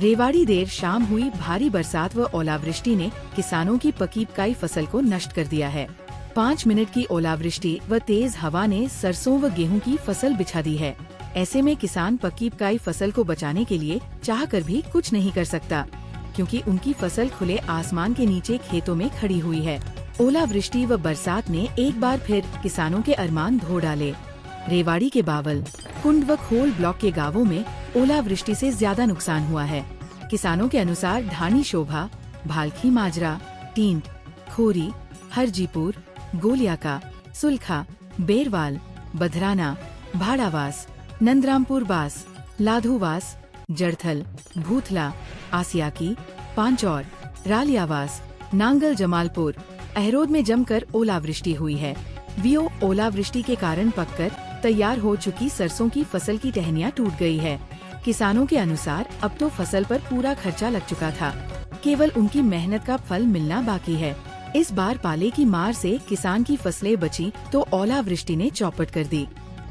रेवाड़ी देर शाम हुई भारी बरसात व ओलावृष्टि ने किसानों की पकी पकाई फसल को नष्ट कर दिया है। 5 मिनट की ओलावृष्टि व तेज हवा ने सरसों व गेहूं की फसल बिछा दी है। ऐसे में किसान पकी पकाई फसल को बचाने के लिए चाहकर भी कुछ नहीं कर सकता, क्योंकि उनकी फसल खुले आसमान के नीचे खेतों में खड़ी हुई है। ओलावृष्टि व बरसात ने एक बार फिर किसानों के अरमान धो डाले। रेवाड़ी के बावल, कुंड व खोल ब्लॉक के गांवों में ओलावृष्टि से ज्यादा नुकसान हुआ है। किसानों के अनुसार ढाणी शोभा, भालखी माजरा, टींट, खोरी, हरजीपुर, गोलियाका, सुलखा, बेरवाल, बधराना, भाड़ावास, नंदरामपुर वास, लाधोवास, जड़थल, भूथला, आसियाकी, पांचौर, रालियावास, नांगल जमालपुर, अहरोद में जमकर ओलावृष्टि हुई है। वियो ओलावृष्टि के कारण पककर तैयार हो चुकी सरसों की फसल की टहनियां टूट गई है। किसानों के अनुसार अब तो फसल पर पूरा खर्चा लग चुका था, केवल उनकी मेहनत का फल मिलना बाकी है। इस बार पाले की मार से किसान की फसलें बची तो ओलावृष्टि ने चौपट कर दी।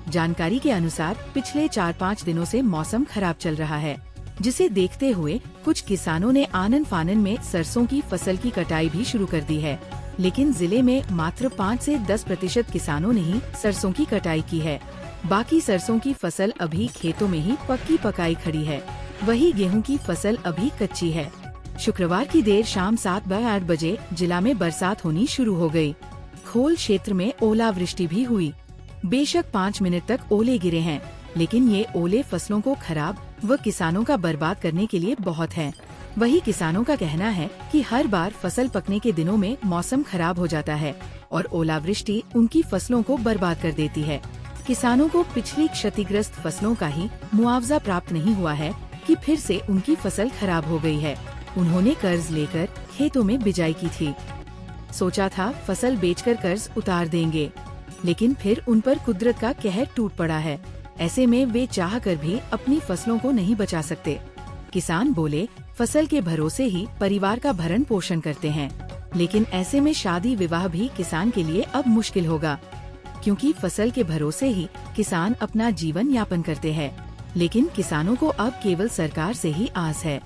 जानकारी के अनुसार पिछले 4-5 दिनों से मौसम खराब चल रहा है, जिसे देखते हुए कुछ किसानों ने आनन फानन में सरसों की फसल की कटाई भी शुरू कर दी है। लेकिन जिले में मात्र 5 से 10% किसानों ने ही सरसों की कटाई की है। बाकी सरसों की फसल अभी खेतों में ही पक्की पकाई खड़ी है। वही गेहूं की फसल अभी कच्ची है। शुक्रवार की देर शाम 7-8 बजे जिला में बरसात होनी शुरू हो गई। खोल क्षेत्र में ओलावृष्टि भी हुई। बेशक 5 मिनट तक ओले गिरे हैं, लेकिन ये ओले फसलों को खराब व किसानों का बर्बाद करने के लिए बहुत हैं। वही किसानों का कहना है कि हर बार फसल पकने के दिनों में मौसम खराब हो जाता है और ओलावृष्टि उनकी फसलों को बर्बाद कर देती है। किसानों को पिछली क्षतिग्रस्त फसलों का ही मुआवजा प्राप्त नहीं हुआ है कि फिर से उनकी फसल खराब हो गई है। उन्होंने कर्ज लेकर खेतों में बिजाई की थी। सोचा था फसल बेचकर कर्ज उतार देंगे, लेकिन फिर उन पर कुदरत का कहर टूट पड़ा है। ऐसे में वे चाहकर भी अपनी फसलों को नहीं बचा सकते। किसान बोले, फसल के भरोसे ही परिवार का भरण पोषण करते हैं, लेकिन ऐसे में शादी विवाह भी किसान के लिए अब मुश्किल होगा, क्योंकि फसल के भरोसे ही किसान अपना जीवन यापन करते हैं। लेकिन किसानों को अब केवल सरकार से ही आस है।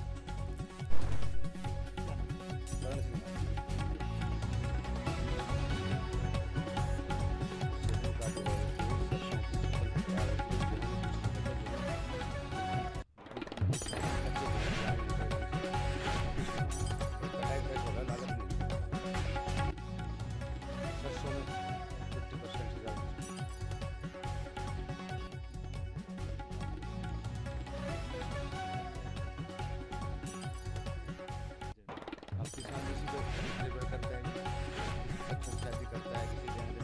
अब किसान इसी पे निर्भर करता है, बच्चों की शादी करता है, किसी जन